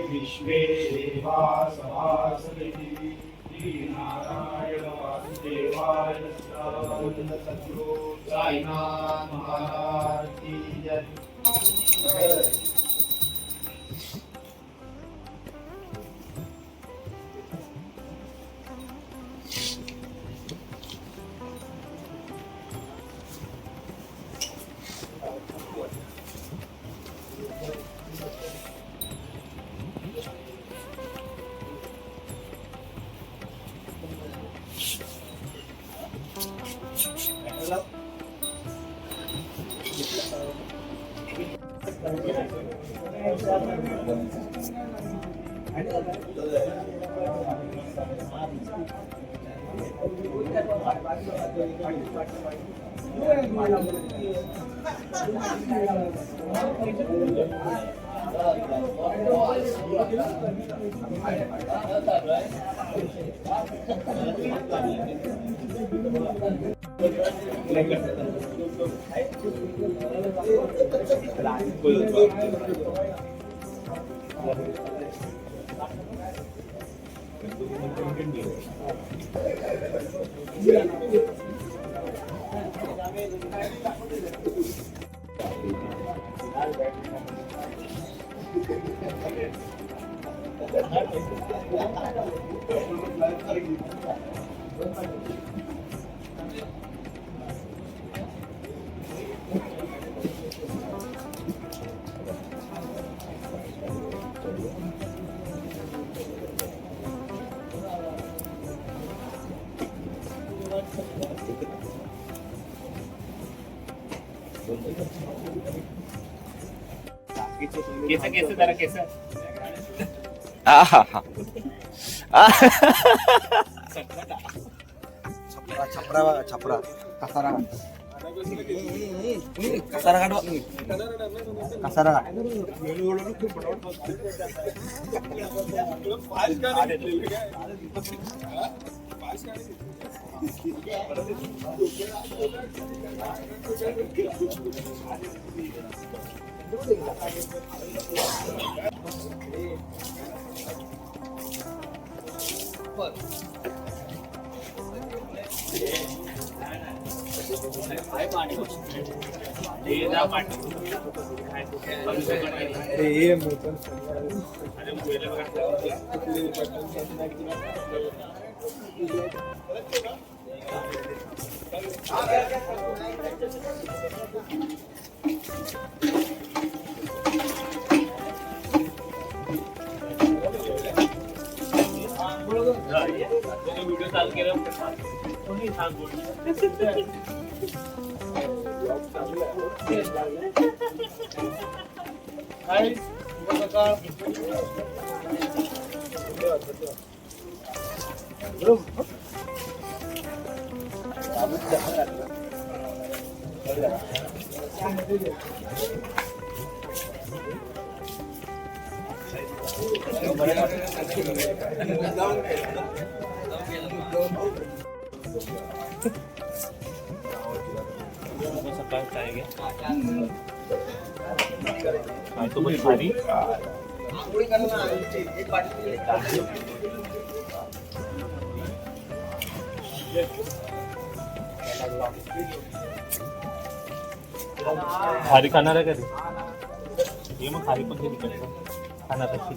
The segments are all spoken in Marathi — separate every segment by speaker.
Speaker 1: विश्वे देवा समासमिति नारायण वासुदेवाय सद्गुरु साईनाथ महाराज की जय।
Speaker 2: कैसे जरा कैसे
Speaker 3: छपरा छपरा कसारा कसारा काढ कसारा
Speaker 2: वीडियो चालू केलं कोणी सांगू हाय सकाळ काय घे काय तो बरी भारी खारी खाणार आहे का रे ये मग खारी पण घेतली खाणार तशी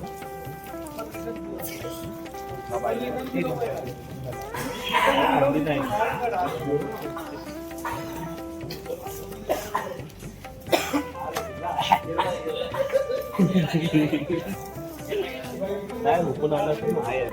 Speaker 2: नाही हुकून आला तर आहे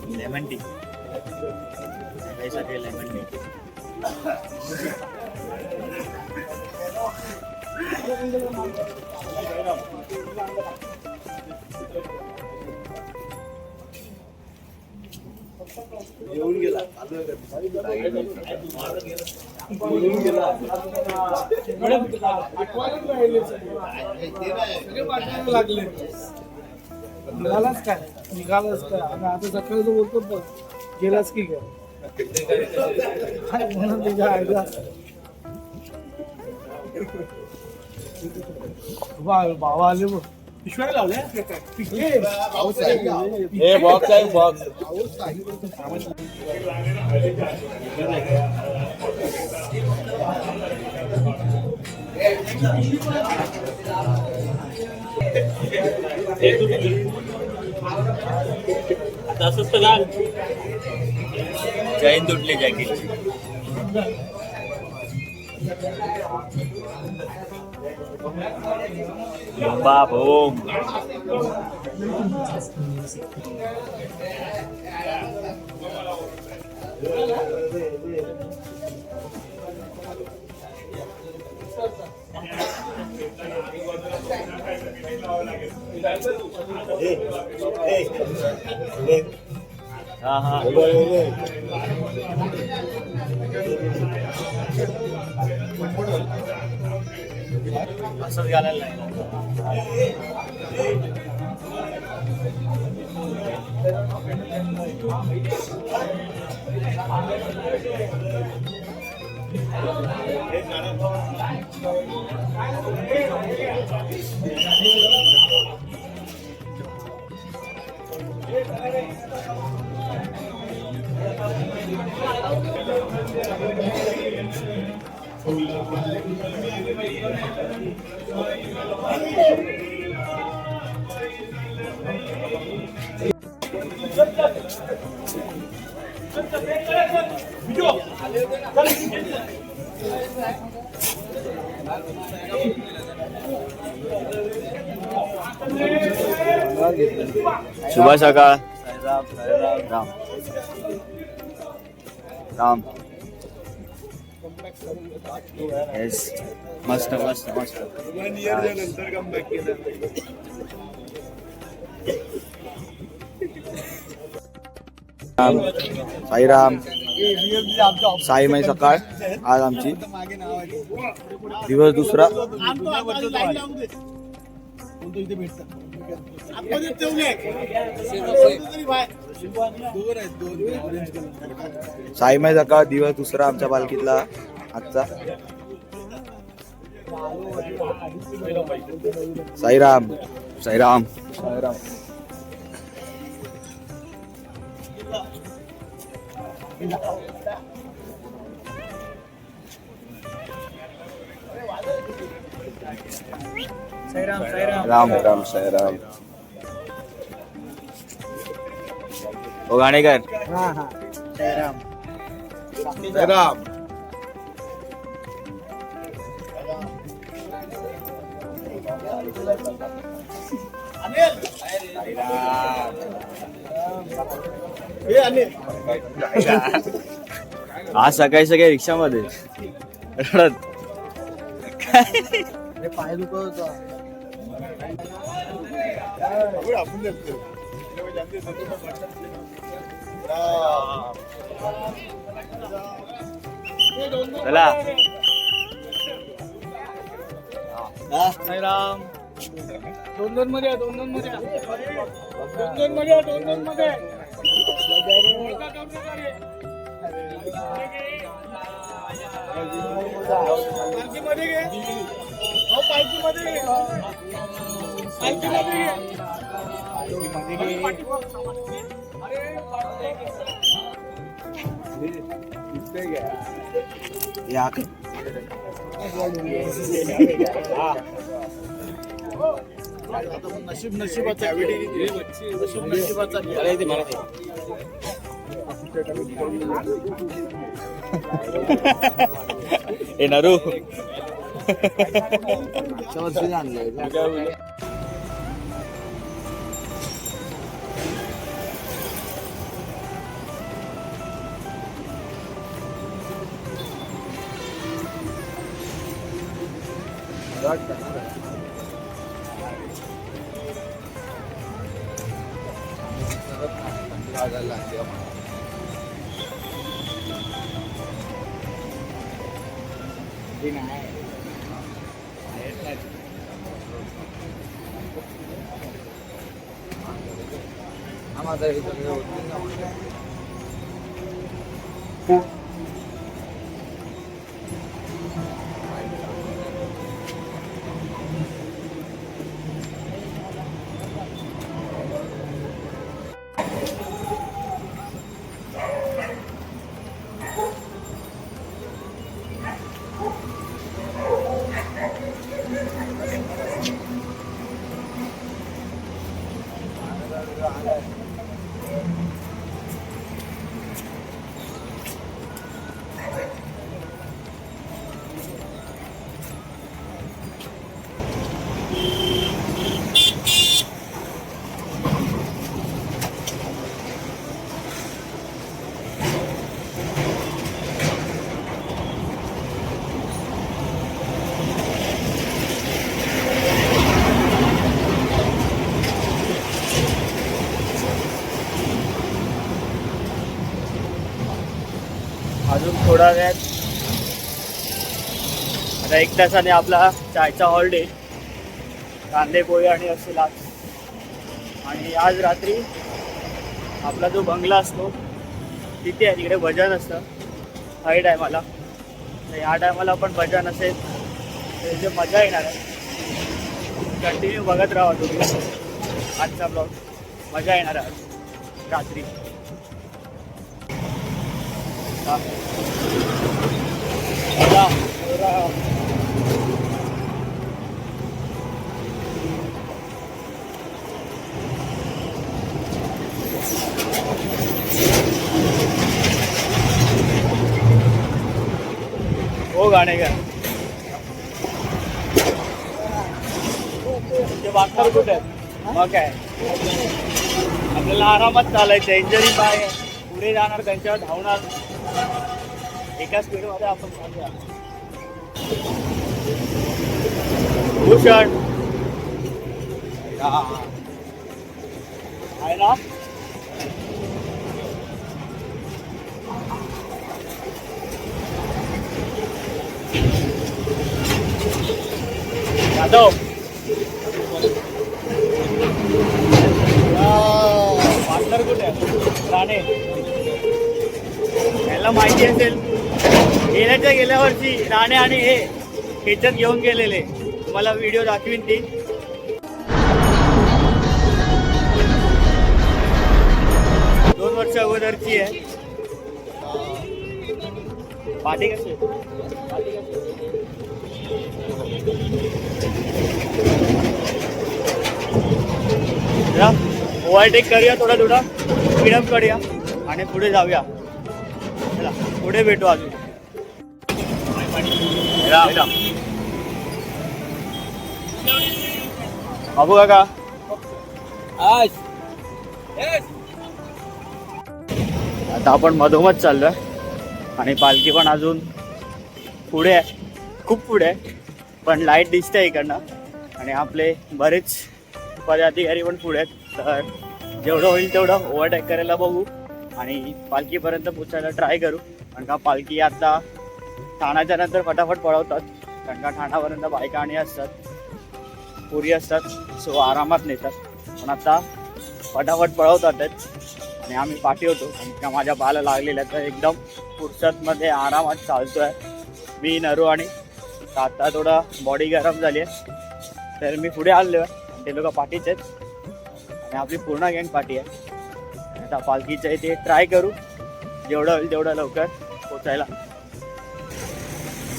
Speaker 2: लेमन टी ऐसा लेमन टी
Speaker 3: येऊन गेला येऊन गेला
Speaker 4: निघालाच काय निघालाच काय आता सकाळी जो बोलतो बघ गेलाच की काय म्हणून त्याच्या आयडिया बाबा आले बघ पिशव्या लावले
Speaker 3: बॉक्स आहे बॉक्स
Speaker 2: असंच तर घाल. जैन तुटली जॅकेट बाबूम हाँ हाँ असंच घालायला शुभ सकाळ राम राम येस मस्त मस्त मस्त राम साईराम साईमय सकाळ आज आमची दिवस दुसरा साईमय सकाळ दिवस दुसरा आमच्या पालखीतला आजचा साईराम साईराम साईराम राम राम साईराम ओ गाणेकर
Speaker 4: राम
Speaker 3: राम
Speaker 2: आज सकाळी सकाळी रिक्षामध्ये रडत
Speaker 4: पाय दुखत होता
Speaker 2: चला
Speaker 4: साईराम दोन मध्ये दोन मध्ये
Speaker 3: या
Speaker 4: नशीब नशिबाचा नशीब नशिबाचा
Speaker 2: ए नरू
Speaker 3: आणलंय
Speaker 5: अजून थोडा वेळात आता 1 तासाने आपला चायचा हॉलिडे कांदे पोहे आणि असेल आज. आणि आज रात्री आपला जो बंगला असतो तिथे आहे, तिकडे भजन असतं हाय टायमाला. तर ह्या टायमाला पण भजन असेल तर जे मजा येणार आहे. कंटिन्यू बघत राहा तुम्ही आजचा ब्लॉग, मजा येणार आहे आज रात्री. हो गाणे का ते वागणार कुठे आहेत? मग काय आपल्याला आरामात चालायचं. इंजरी पाय पुढे जाणार, त्यांच्यावर धावणार. एका स्पीडमध्ये आपण चालूया. भूषण आहे ना. यादव पार्टनर कुठे आहे? राणे. याला माहिती असेल गेल्या वर्षी राणे आणि हे खेचत घेऊन गेलेले. तुम्हाला व्हिडिओ दाखवीन ती. दोन वर्ष अगोदरची आहे. पाठी कशी ओव्हरटेक करूया, थोडा स्पीडअप करूया आणि पुढे जाऊया. चला पुढे भेटू अजून. बाबू काका आता आपण मधोमध चाललोय आणि पालखी पण अजून पुढे आहे, खूप पुढे आहे. पण लाईट दिसते इकडनं आणि आपले बरेच पदाधिकारी पण पुढे आहेत. तर जेवढं होईल तेवढं ओव्हरटेक करायला बघू आणि पालखीपर्यंत पोचायला ट्राय करू. कारण का पालखी आता ठाण्याच्या नंतर फटाफट पळवतात. कारण का ठाण्यापर्यंत बायका आणि असतात, पुरी असतात, सो आरामात नेतात. पण आता फटाफट पळवतात आणि आम्ही पाठी होतो. आणि का माझ्या बाला लागलेल्या तर एकदम फुरसतमध्ये आरामात चालतोय मी, नरू. आणि आता थोडा बॉडी गरम झाली आहे तर मी पुढे आलो आहे. ते लोक पाठीच आहेत आणि आपली पूर्ण गँग पाठी आहे. आता पालखीच्या इथे ट्राय करू जेवढं होईल तेवढं लवकर पोचायला.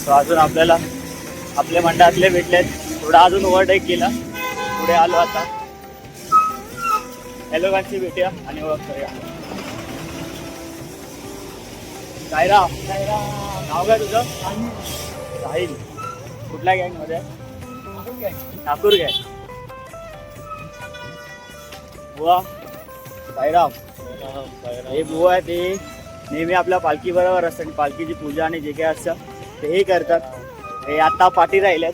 Speaker 5: सो अजून आपल्याला आपले मंडळातले भेटलेत, थोडा अजून ओव्हरटेक केला, पुढे आलो. आता या लोकांची भेटूया आणि ओळख करूया. सायरा, नाव काय तुझं? साहिल. कुठल्या गँगमध्ये? ठाकूर गँग. बुवा साईराम. हे बुवा आहे ते नेहमी आपल्या पालखी बरोबर असतात आणि पालखीची पूजा आणि जे काही असतं तेही करतात. हे आता पाठी राहिल्यात.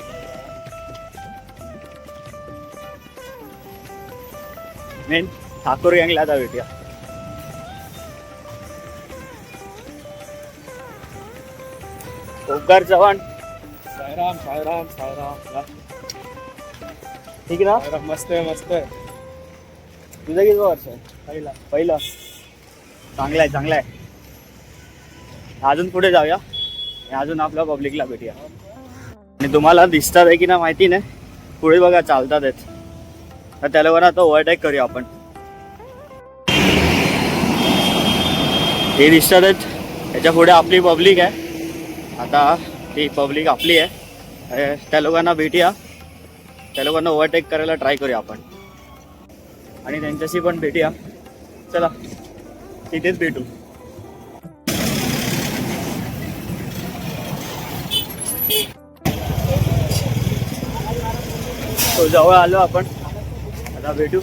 Speaker 5: मेन ठाकूर गँगला आता भेटूया. ओंकार चव्हाण
Speaker 4: सायराम सायराम सायराम.
Speaker 5: ठीक आहे ना.
Speaker 4: सायराम मस्त आहे मस्त आहे.
Speaker 5: तुझं किती वर्ष आहे?
Speaker 4: पहिला.
Speaker 5: चांगलं आहे चांगलं आहे. अजून पुढे जाऊया आणि अजून आपल्या पब्लिकला भेटूया. आणि तुम्हाला दिसतात आहे की ना माहिती नाही, पुढे बघा चालतात आहेत, तर त्या लोकांना आता ओव्हरटेक करूया आपण. हे दिसतात आहेत, त्याच्या पुढे आपली पब्लिक आहे. आता ती पब्लिक आपली आहे, त्या लोकांना भेटूया, त्या लोकांना ओव्हरटेक करायला ट्राय करूया आपण आणि त्यांच्याशी पण भेटूया. चला तिथेच भेटू. तो जवळ आलो आपण, आता भेटू.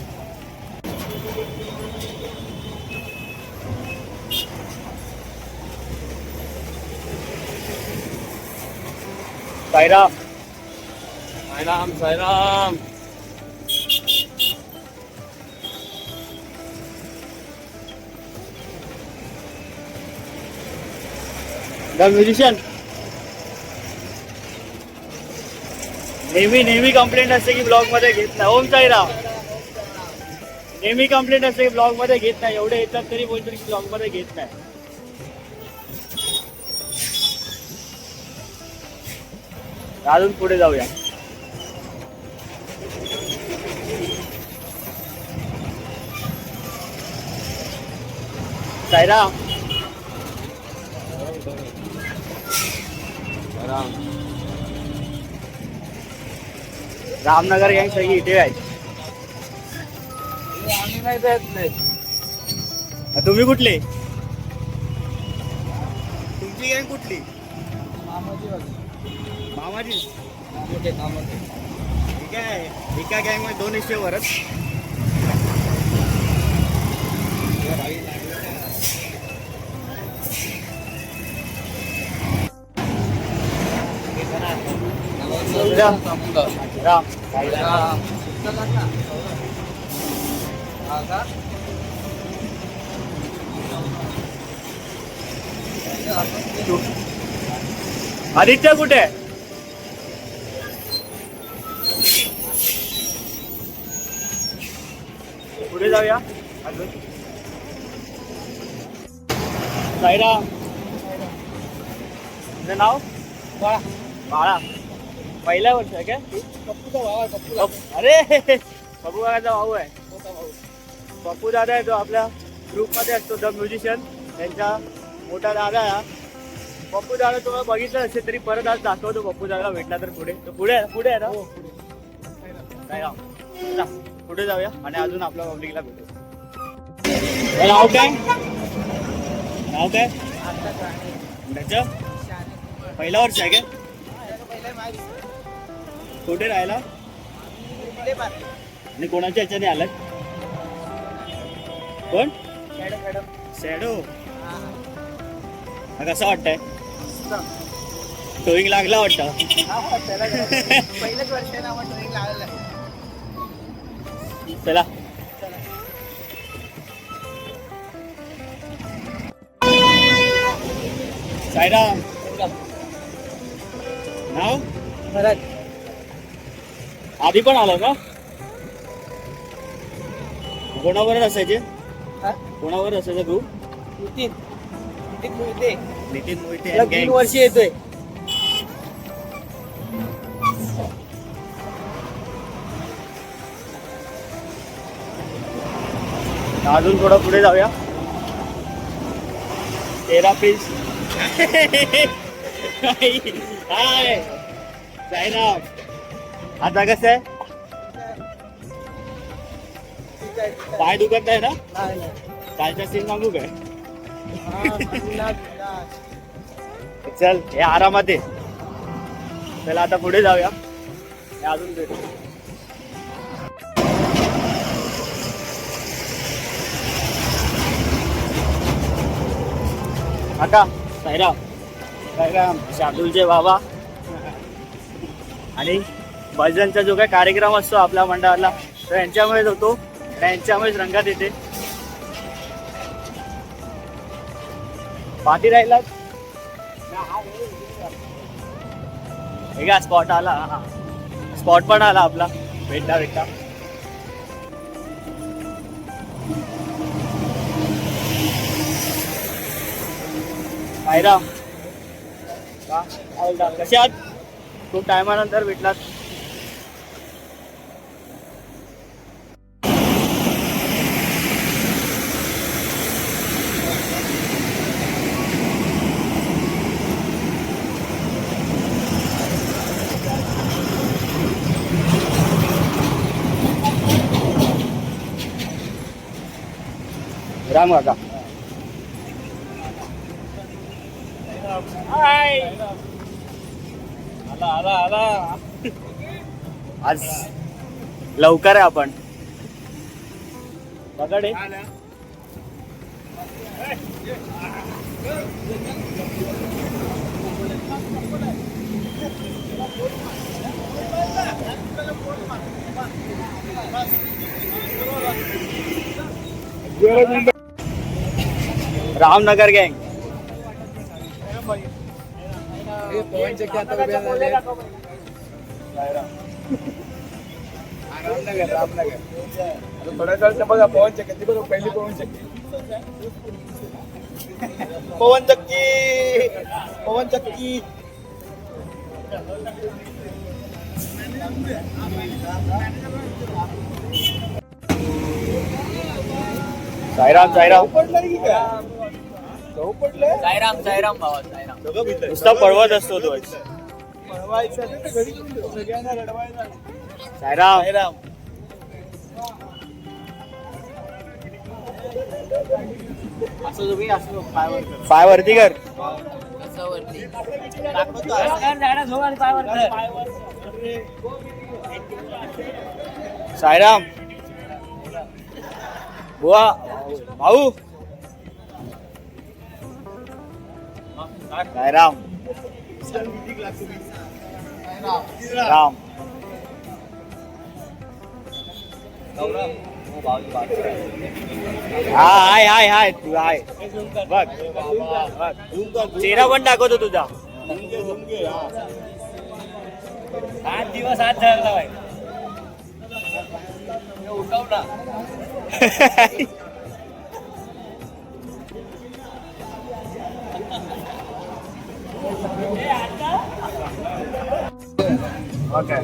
Speaker 5: सायराम
Speaker 4: सायराम सायराम.
Speaker 5: The musician. नेहमी कंप्लेंट असते की ब्लॉग मध्ये घेत नाही. ओम साईराम. नेहमी कंप्लेंट असते की ब्लॉग मध्ये घेत नाही, एवढे येतात तरी बोलतो की ब्लॉग मध्ये घेत नाही. अजून पुढे जाऊया. साईराम. रामनगर गँग सगळी इथे आहेत.
Speaker 4: आम्ही नाही देत नाही.
Speaker 5: तुम्ही कुठले? तुमची गँग कुठली? मामाजी. ठीक आहे, एका गँग मध्ये 2 विषय वरच. राम. आदित्य कुठे आहे? पुढे जाऊया अजून. साईराम. तुझं नाव? बाळा. पहिल्या वर्ष आहे काय?
Speaker 4: पप्पूचा भाव आहे पप्पूचा.
Speaker 5: अरे पप्पू काकाचा भाऊ आहे. पप्पू दादा आहे, तो आपल्या ग्रुपमध्ये असतो द म्युझिशियन, त्यांचा मोठा दादा आहे. पप्पू दादा तुम्हाला बघितलं असेल तरी परत आज दाखवतो. पप्पू दादा भेटला तर पुढे, तो पुढे आहे ना. साईराम. चला पुढे जाऊया आणि अजून आपल्या पब्लिकला भेटू. नाव काय? नाव काय त्याचं? पहिला वर्ष आहे काय? कुठे राहिला आणि कोणाच्या ह्याच्याने आलात? कोण? शॅडो. कसं वाटतंय? टोईंग लागला वाटतं.
Speaker 4: पहिल्याच वर्षाने ट्रेनिंग लागलं.
Speaker 5: चला. साईराम. नाव? आधी पण आलं का? कोणावर असायचे? कोणावर असायचा ग्रुप?
Speaker 4: नितीन मोहिते.
Speaker 5: नितीन मोहिते.
Speaker 4: 3 वर्ष येतोय.
Speaker 5: अजून थोडं पुढे जाऊया. 13 पीस. हाय साईराम. आता कसं आहे? पाय दुखत आहे ना? कालच्या सीन सांगू काय? चल हे आरामात आहे. चला आता पुढे जाऊया. अजून भेटू. आता साईराम. साईराम शार्दूलचे बाबा. आणि भजनचा जो काही कार्यक्रम असतो आपल्या मंडळाला, तो यांच्यामुळेच होतो, यांच्यामुळेच रंगात येते. पाठी राहिलात. हे काय स्पॉट आला, स्पॉट पण आला आपला भेटता भेटता. साईराम कसे आहात? खूप टायमानंतर भेटलात. राम काका.
Speaker 2: आला
Speaker 5: आज लवकर आहे आपण. बघडे रामनगर गँग.
Speaker 3: पवन चक्की आता उभे झाले. रामनगर थोड्या वेळच्या बघा पवन चक्की ती बघा पहिली पवन चक्की. पवन चक्की पवन चक्की.
Speaker 5: साईराम साईराम
Speaker 2: साईराम भावा साईराम.
Speaker 5: नुसता पळवत असतो तो.
Speaker 3: सगळ्यांना रडवायचा.
Speaker 5: साईराम
Speaker 3: साईराम.
Speaker 2: असं तुम्ही असं
Speaker 5: पाय वरती कर. साईराम बुवा भाऊ. साईराम राम. हाय हाय हाय तू हाय बघ. चेहरा पण दाखवतो तुझा.
Speaker 2: 8 दिवस आज झाला बाई. उठवला
Speaker 5: Okay.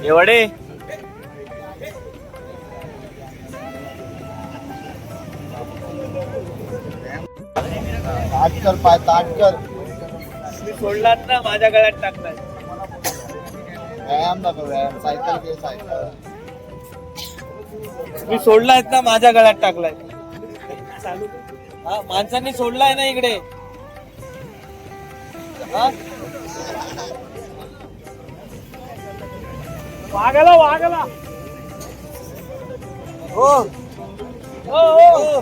Speaker 5: एवढे
Speaker 3: ताट कर पाय ताट कर.
Speaker 2: सोडलात ना माझ्या गळ्यात टाकलाय.
Speaker 3: व्यायाम नको व्यायाम. सायकल घे सायकल.
Speaker 2: मी सोडलाय ना माझ्या गळ्यात टाकलाय. हा माणसांनी सोडलाय ना इकडे. वागला वागला.
Speaker 3: हो
Speaker 2: हो हो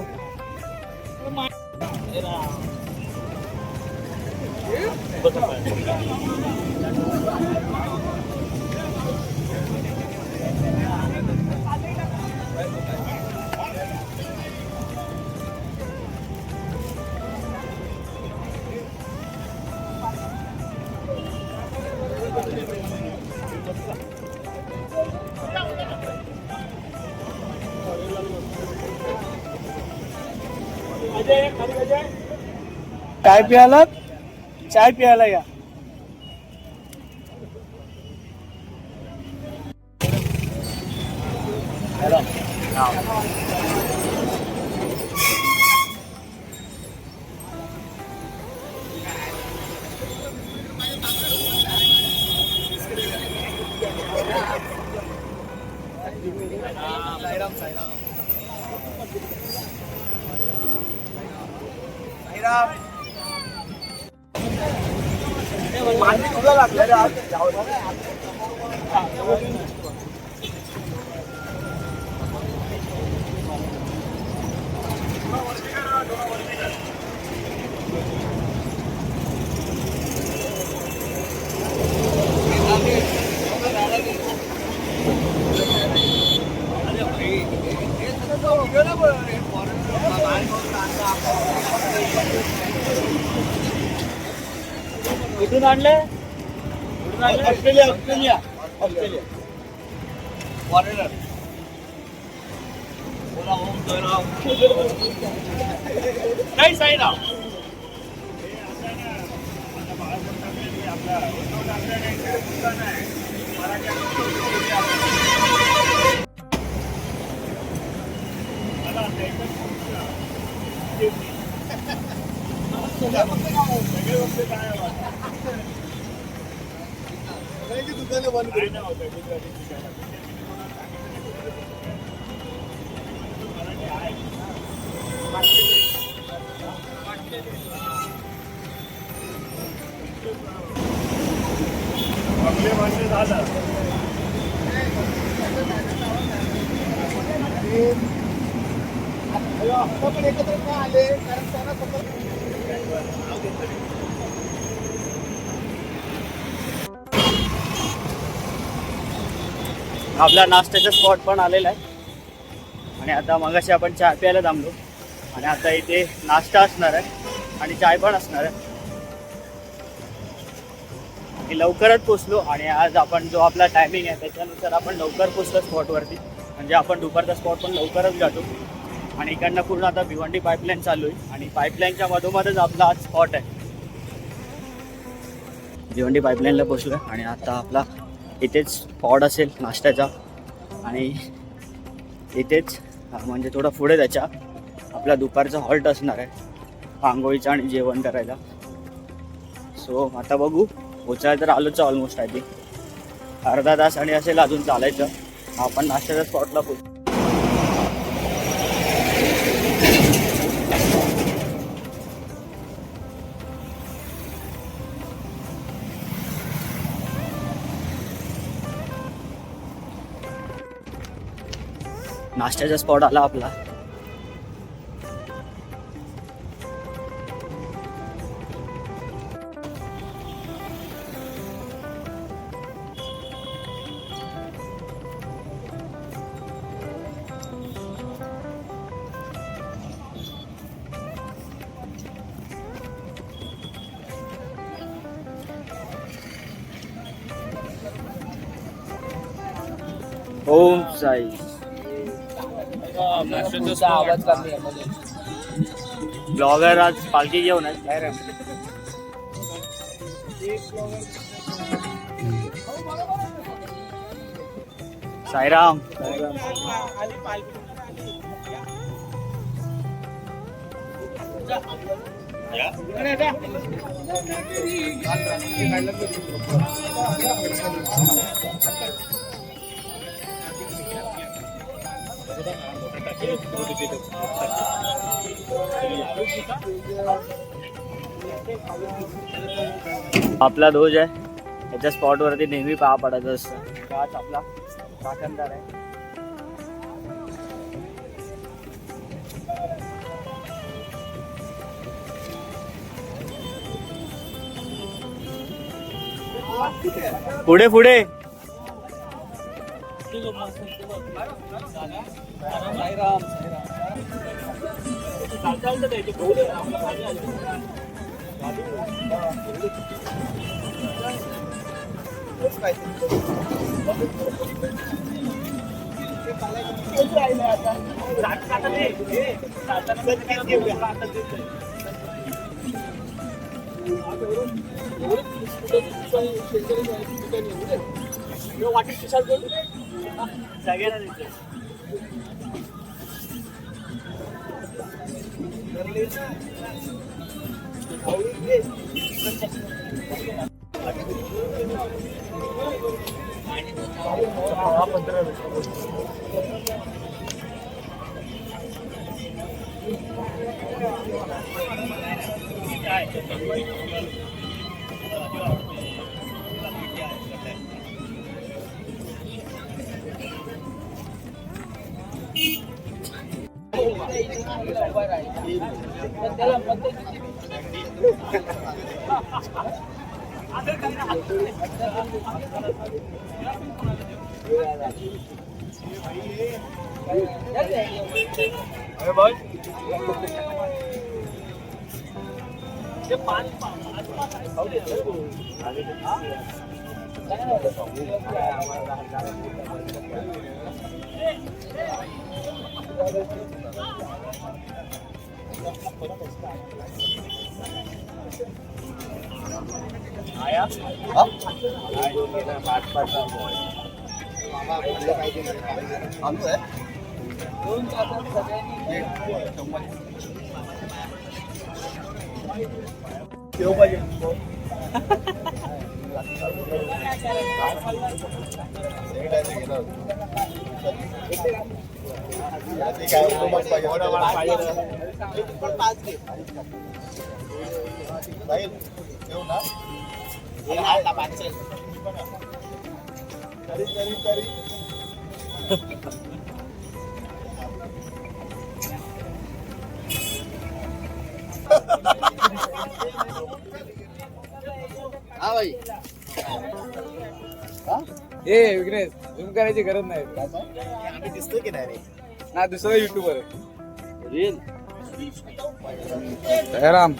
Speaker 4: चाय प्यायला या.
Speaker 3: मांडी तुला लागलं रे आज.
Speaker 5: कुठून आणले?
Speaker 3: Australia foreigner.
Speaker 2: नाही साईराम.
Speaker 3: दुकाने बंद करून
Speaker 2: आपले माणसं झालं.
Speaker 3: आपण एकत्र का आले कारण त्यांना
Speaker 5: आपला नाश्त्याचा स्पॉट पण आलेला आहे. आणि आता मगाशी आपण चहा प्यायला थांबलो आणि आता इथे नाश्ता असणार आहे आणि चाय पण असणार आहे. आणि लवकरच पोचलो आणि आज आपण जो आपला टायमिंग आहे त्याच्यानुसार आपण लवकर पोचलो स्पॉटवरती. म्हणजे आपण दुपारचा स्पॉट पण लवकरच गाठू. आणि इकडनं पूर्ण आता भिवंडी पाईपलाईन चालू आहे आणि पाईपलाईनच्या मधोमधच आपला आज स्पॉट आहे. भिवंडी पाईपलाईनला पोचलो आणि आता आपला इथेच स्पॉट असेल नाश्त्याचा. आणि इथेच म्हणजे थोडं पुढे त्याच्या आपला दुपारचा हॉल्ट असणार आहे आंघोळीचा आणि जेवण करायला. सो आता बघू. पोचायला तर आलोच ऑलमोस्ट. आय थिंक अर्धा तास आणि असेल अजून चालायचं. आपण नाश्त्याच्या स्पॉटला पोच. नाश्त्याचा स्पॉट आला आपला. ओम साई.
Speaker 3: आवाज कमी आहे.
Speaker 5: ब्लॉगर आज पालखी घेऊन आहे. साईराम. आपला ध्वज आहे याच्या स्पॉटवरती नेहमी पाहा पडायचं असतं. हाच आपला राखणदार आहे. पुढे पुढे.
Speaker 4: वाटेत विचार करू
Speaker 5: सगळ्यांना देतो.
Speaker 3: ए विघ्नेश झूम करायची गरज नाही
Speaker 2: आम्ही दिसतोय की नाही रे?
Speaker 3: ना दुसरा युट्यूबर आहे जयराम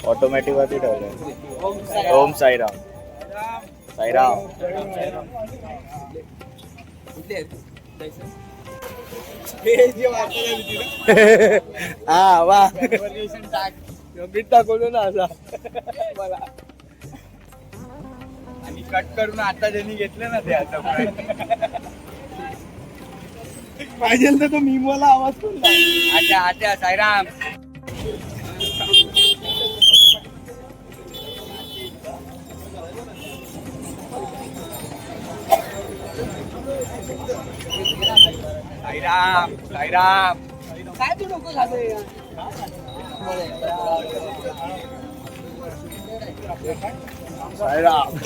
Speaker 5: ऑटोमॅटिक वरती ठेवलंय. ओम साईराम. साईराम.
Speaker 3: हा वा मीठ टाकवलं ना असा मला आणि कट करून आता ज्यांनी घेतलं ना ते आता
Speaker 4: पाहिजे तर तो मी मला आवाज करून
Speaker 3: अच्छा अच्छा साईराम साईराम साईराम
Speaker 4: काय तू नको झालं
Speaker 3: साईराम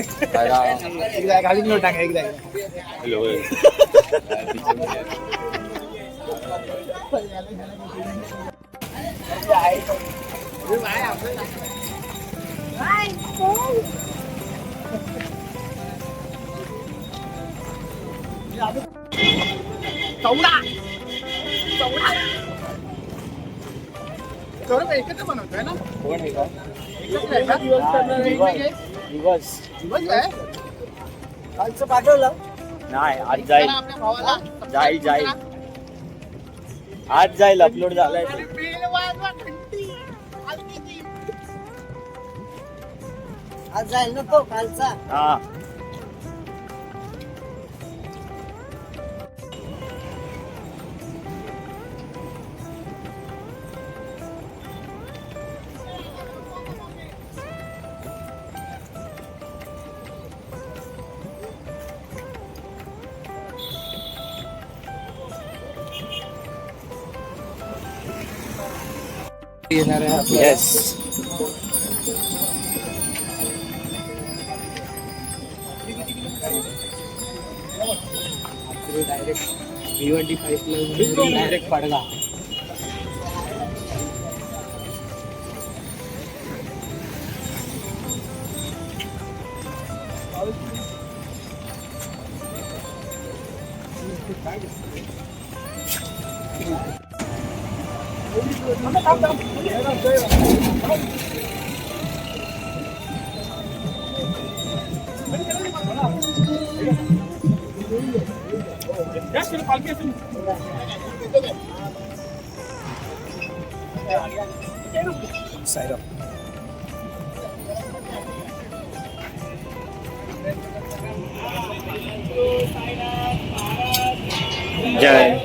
Speaker 3: एकदा घालून घेऊन टाका एकदा
Speaker 4: एकत्र बनवतोय ना
Speaker 5: कोण आहे का? दिवस
Speaker 4: कालचं पाठवलं
Speaker 5: नाही, आज जाईल.
Speaker 4: आपल्या भावाला
Speaker 5: जाईल जाईल आज जाईल. अपलोड झालाय तो.
Speaker 4: आज जाईल ना तो कालचा
Speaker 5: हा. येस.
Speaker 4: डायरेक्ट पडला
Speaker 3: साईराम.
Speaker 5: जय.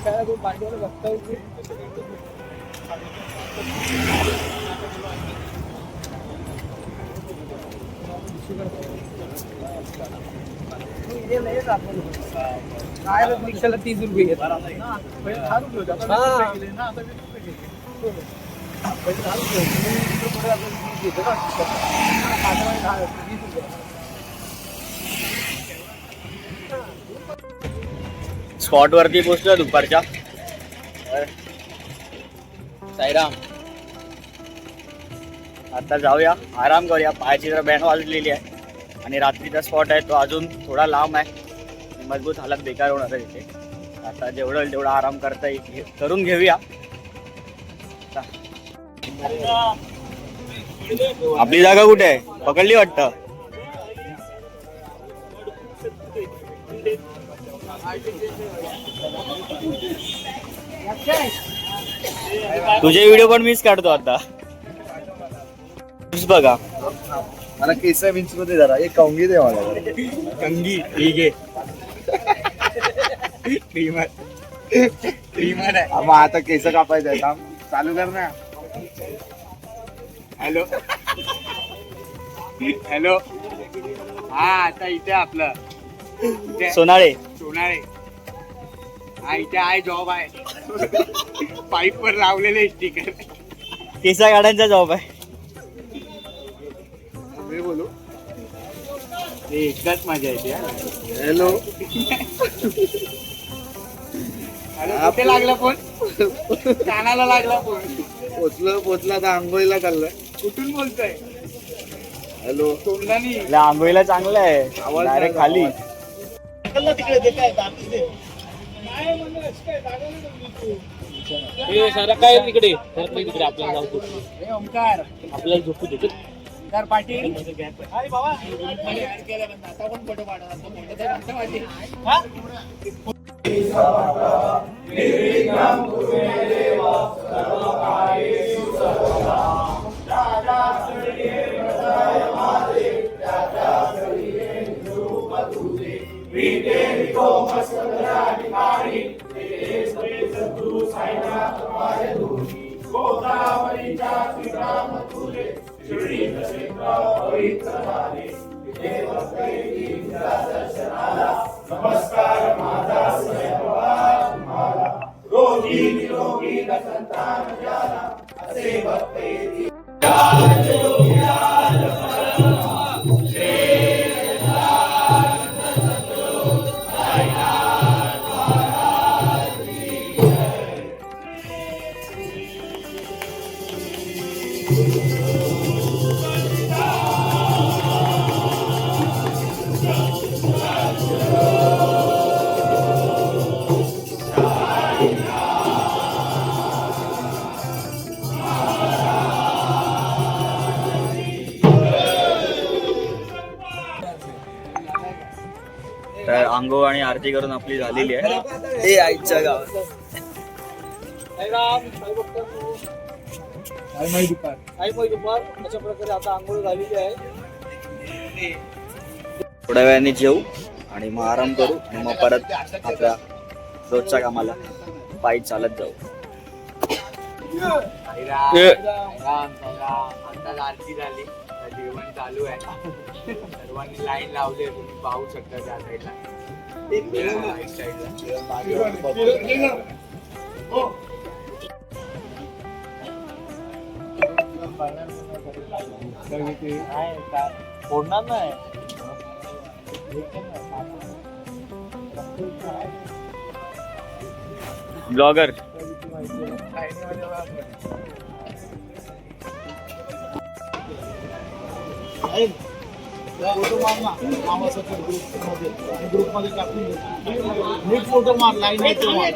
Speaker 4: काय तो पांडवाला बघता काय रिक्षाला 30 रुपये घेत.
Speaker 5: स्पॉट वरती पोहोचलो दुपारच्या. साईराम. आता जाऊया, आराम करूया. पायाची जरा बँड वाजलेली आहे आणि रात्रीचा स्पॉट आहे तो अजून थोडा लांब आहे. मजबूत हालत बेकार होणार आहे इथे. आता जेवढं होईल तेवढा आराम करता येईल करून घेऊया. आपली जागा कुठे आहे? पकडली वाटतं. तुझे व्हिडिओ पण मीच काढतो आता. बघा
Speaker 3: मला केस विंच मध्ये जरा एक कंगी दे मला.
Speaker 5: कंगी ठीक आहे.
Speaker 3: मग आता केस कापायचं आहे. चालू कर ना.
Speaker 5: Hello hello.
Speaker 3: हा आता इथे आपलं
Speaker 5: सोनाळे.
Speaker 3: सोनाळे. हा इथे आहे, जॉब आहे. पाईप वर लावलेले स्टिकर.
Speaker 5: केसा काढायचा जॉब आहे.
Speaker 3: मी बोलू
Speaker 5: एकदाच मजा येते.
Speaker 3: हॅलो.
Speaker 4: कुठे लागला फोन? कानाला लागला फोन.
Speaker 3: पोचला आता आंघोळीला चाललाय.
Speaker 4: कुठून बोलतोय?
Speaker 3: हॅलो.
Speaker 4: तोंडानी
Speaker 5: आंघोळीला चांगलं आहे. डायरेक्ट खाली.
Speaker 2: काय तिकडे आपल्याला जाऊ.
Speaker 4: ओमकार
Speaker 2: आपल्याला झोपू देतो.
Speaker 4: ओमकार पाटील. अरे बाबा आता कोण फोटो
Speaker 1: नमस्कार माझा रोगी निरोगी संतान ज्याला असे भक्ते.
Speaker 5: तर आंघोळ आणि आरती करून आपली झालेली आहे.
Speaker 3: हे आईच्या गावात.
Speaker 4: दुपार अशा प्रकारे आता आंघोळ झालेली आहे.
Speaker 5: थोड्या वेळाने जेवू आणि मग आराम करू आणि मग परत आपल्या रोजच्या कामाला पायी चालत जाऊ.
Speaker 3: आता आरती झाली, जेवण चालू आहे. सर्वांनी लाईन लावली, तुम्ही पाहू शकता त्या साईडला.
Speaker 2: फोडणार नाही.
Speaker 5: ब्लॉगर
Speaker 4: फोटो मार ना मामासोबत ग्रुपमध्ये आणि ग्रुपमध्ये टाकून दे. नीट फोटो मार लाईन आहे तो मार.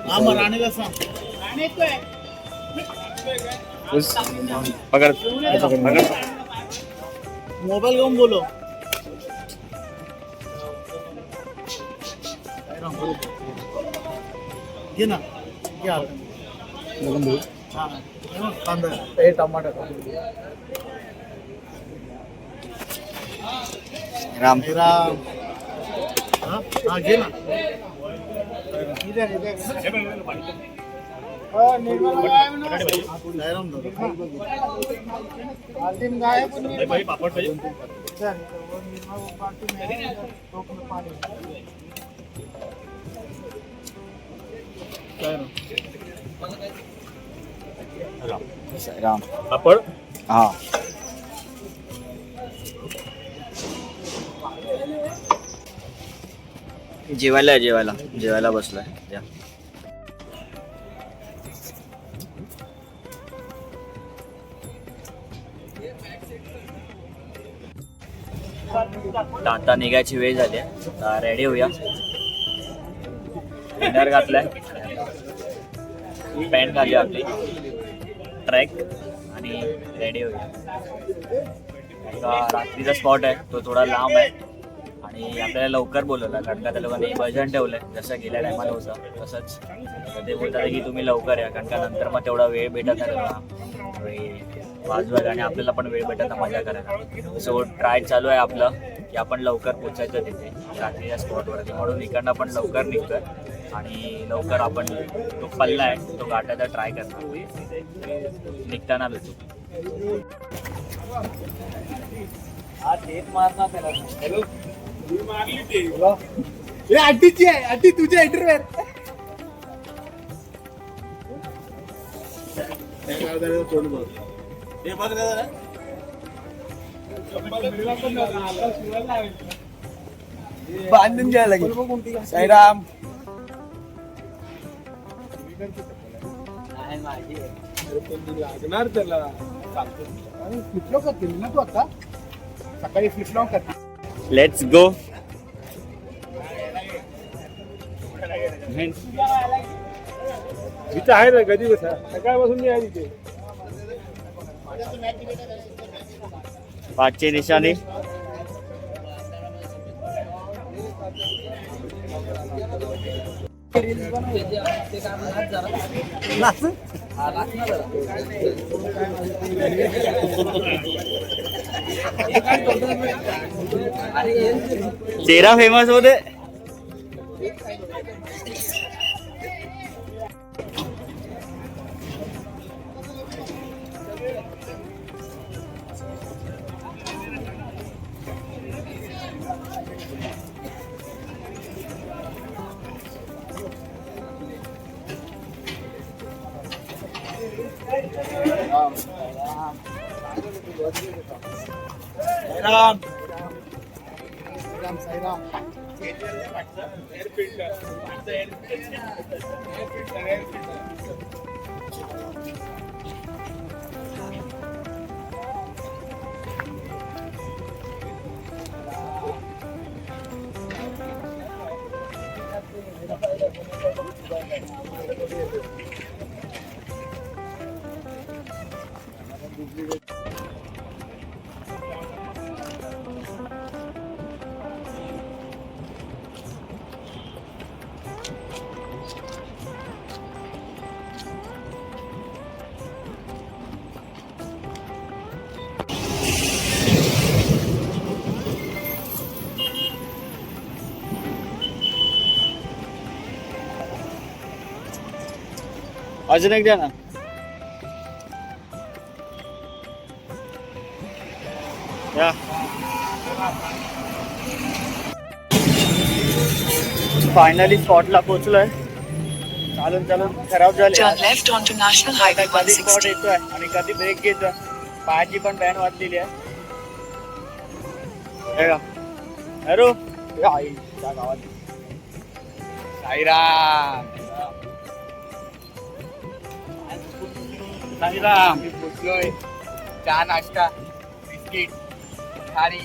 Speaker 4: हा मग राणीला सांग.
Speaker 5: पकड़
Speaker 4: मोबाईल घेऊन बोलो. घे ना घे आता. हा कांदा हे टमाटर
Speaker 5: राम
Speaker 4: राम. हा घे ना.
Speaker 2: पापड पाहिजे
Speaker 5: राम
Speaker 2: पापड.
Speaker 5: हा जेवायला बसलोय. या. आता निघायची वेळ झाली आहे. रेडी होऊया. डिनर घातलाय, पॅन्ट घालूया आपली, ट्रॅक आणि रेडी होऊया. रात्रीचा स्पॉट आहे तो थोडा लांब आहे आणि आपल्याला लवकर बोलवलं कारण का त्या लोकांनी भजन ठेवलंय जसं गेल्या टायमाला होतं तसंच. तर ते बोलतात की तुम्ही लवकर या कारण का नंतर मग तेवढा वेळ भेटत नाही तेव्हा वाजवायला आणि आपल्याला पण वेळ भेटत नाही मजा करायला. सो ट्राय चालू आहे आपलं की आपण लवकर पोचायचं तिथे रात्रीच्या स्पॉटवरती, म्हणून इकडनं पण लवकर निघतोय आणि लवकर आपण तो पल्ला आहे तो गाठायचा ट्राय करणार. निघताना भेटू. हा तेच मारणार त्याला.
Speaker 4: आंटीची आहे आंटी तुझ्या इंटरव्ह्यू.
Speaker 3: बांधून घ्यायला लागेल. साईराम
Speaker 4: लागणार त्याला. फ्लिपलॉक करतील ना तू आता सकाळी फ्लिपलॉक करतील.
Speaker 5: Let's go.
Speaker 4: इथं आहे ना कधी बसा सकाळपासून मी आहे तिथे.
Speaker 5: 5ची निशाणी. चेहरा फेमस होते.
Speaker 4: राम राम साईराम.
Speaker 5: अजून एक द्या ना. या फायनली स्पॉटला पोहोचलोय. चालून खराब झाले.
Speaker 6: Turn left onto National Highway
Speaker 5: कधी स्पॉट
Speaker 6: 160.
Speaker 5: येतोय आणि कधी ब्रेक घेतोय. पायाची पण बॅन वाजलेली आहे. अरे आईच्या गावात
Speaker 3: साईराम
Speaker 5: साईराम.
Speaker 3: पोचलोय. चहा नाश्ता बिस्किट थाळी.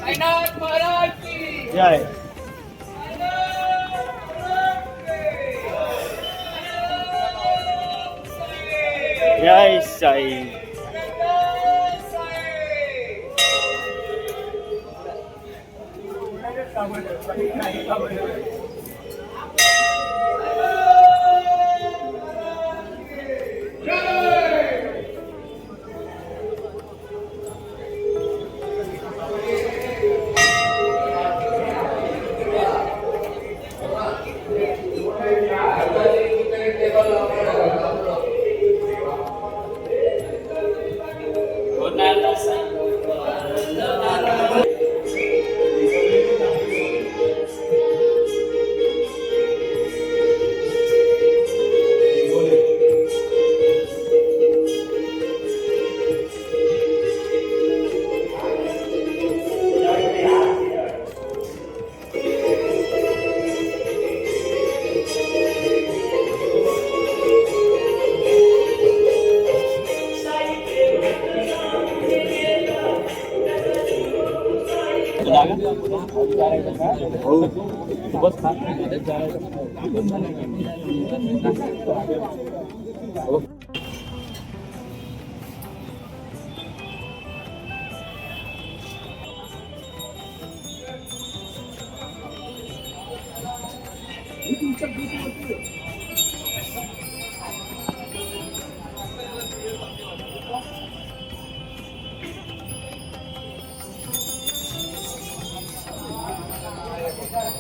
Speaker 3: साईनाथ महाराज की
Speaker 5: जय. जय साई.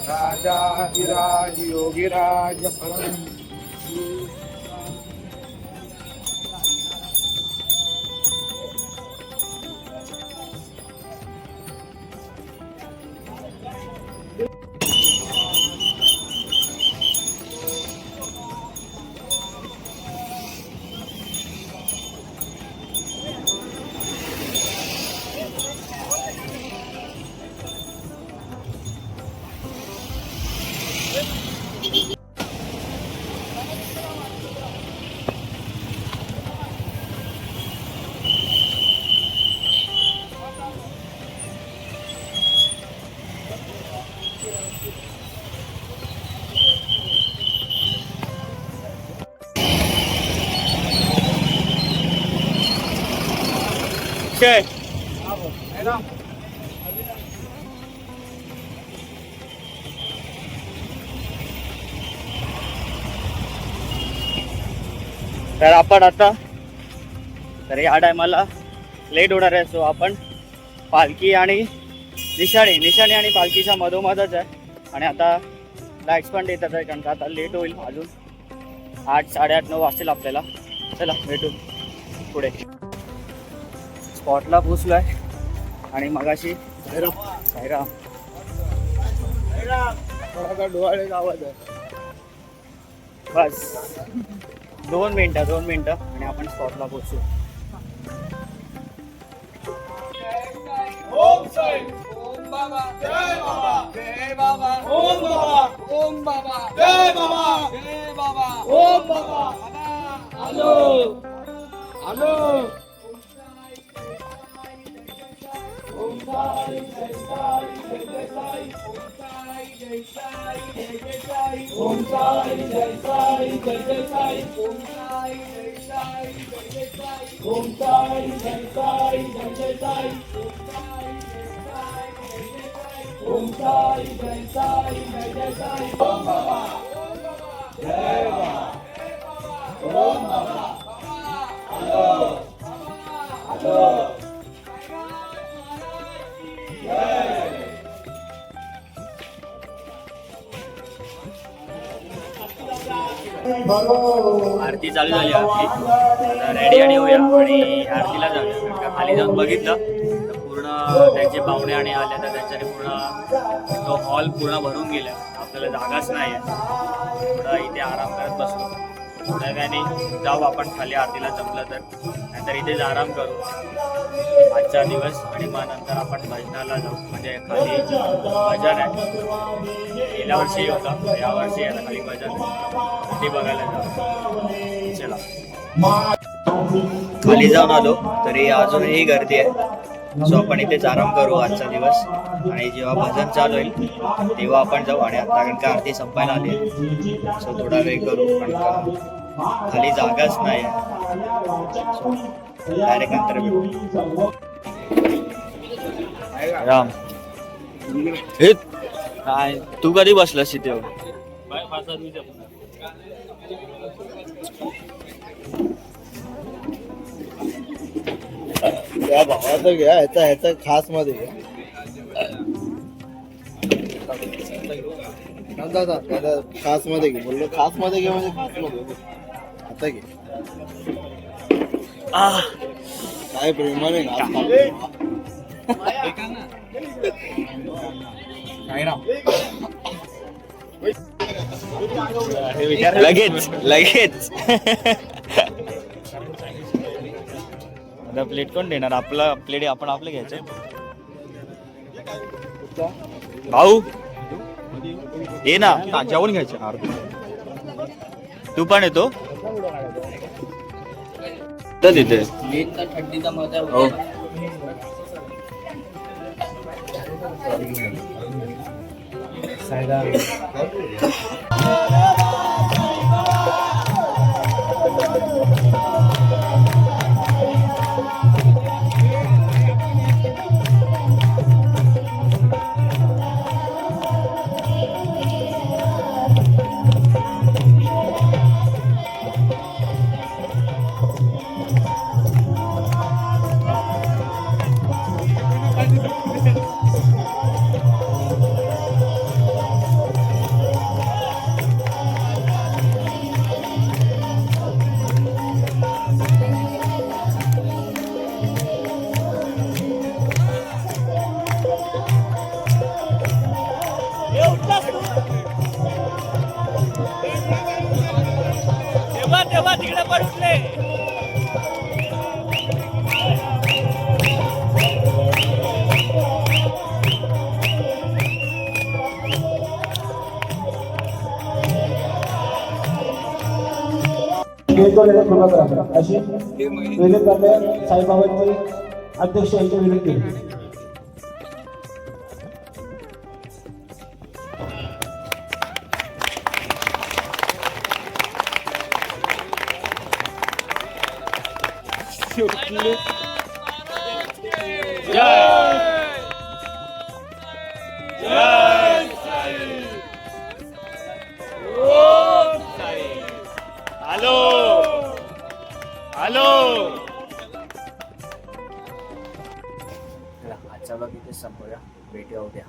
Speaker 3: राजाधिराज योगीराज परम.
Speaker 5: जय. तर आपण आता तर या टायमाला लेट होणार आहे. सो आपण पालखी आणि निशाणी आणि पालखीच्या मधोमधच आहे. आणि आता लाईट्स पण देतात आहे कारण का आता लेट होईल. अजून 8, 8:30, 9 वाजतील आपल्याला. चला भेटू पुढे. स्पॉटला पोचलो आहे आणि मगाशी साईराम
Speaker 4: डोळे गावात आहे.
Speaker 5: बस 2 मिनिटं आणि आपण स्पॉटला पोचू.
Speaker 3: ओम साई. ओम बाबा. जय बाबा. जय बाबा. ओम बाबा. ओम बाबा. जय बाबा. जय बाबा. ओम बाबा. Hello hello. ओम साई जय साई जय साई. ओम साई जय साई जय साई. ओम साई जय साई जय साई. ओम साई जय साई जय साई. ओम साई जय साई जय साई. ओम साई जय साई जय साई. ओम बाबा. जय बाबा. ओम बाबा. Hello hello.
Speaker 5: आरती चालू झाली. आरती रेडी आणि होऊया आणि आरतीला जाऊया. कारण का खाली जाऊन बघितलं तर पूर्ण त्यांचे पाहुणे आणि आले तर त्यांच्याने पूर्ण तो हॉल पूर्ण भरून गेला. आपल्याला जागाच नाही आहे. थोडा इथे आराम करत बसलो. थोड्या वेळाने जाऊ आपण खाली आरतीला जमलं तर, नंतर इथेच आराम करू आजचा दिवस. आणि मग नंतर आपण भजनाला जाऊ, म्हणजे खाली भजन आहे. गेल्या वर्षी होतं, यावर्षी आता खाली भजन आहे, ते बघायला जाऊ. चला, खाली जाऊन आलो तरी अजूनही गर्दी आहे, सो आपण इथेच आराम करू आजचा दिवस. आणि जेव्हा भजन चालू होईल तेव्हा आपण जाऊ. आणि आता कारण का आरती संपायला आली आहे, सो थोडा वेळ करू, पण खाली जागाच नाही आहे, सो डायरेक्ट नंतर भेटू. राम, हे काय तू कधी बसलास इथे?
Speaker 4: त्या भावाचं घ्या, ह्याचा खास मध्ये घ्या. खास मध्ये घे बोललो, खास मध्ये घे म्हणजे खास मध्ये आता घे. काय प्रेमाने
Speaker 5: लगेच लगेच आता प्लेट कोण देणार? आपला प्लेट आपण आपलं घ्यायचं. भाऊ ये ना, जेवण घ्यायचं. तू पण येतो तर तिथे हो. तेव्हा तिकडे पडले.
Speaker 3: अशी विनंती करते साईबाबांची अध्यक्ष यांची विनंती.
Speaker 5: Hello hello. आजचा ब्लॉग इथे संपूया, भेटूया उद्या.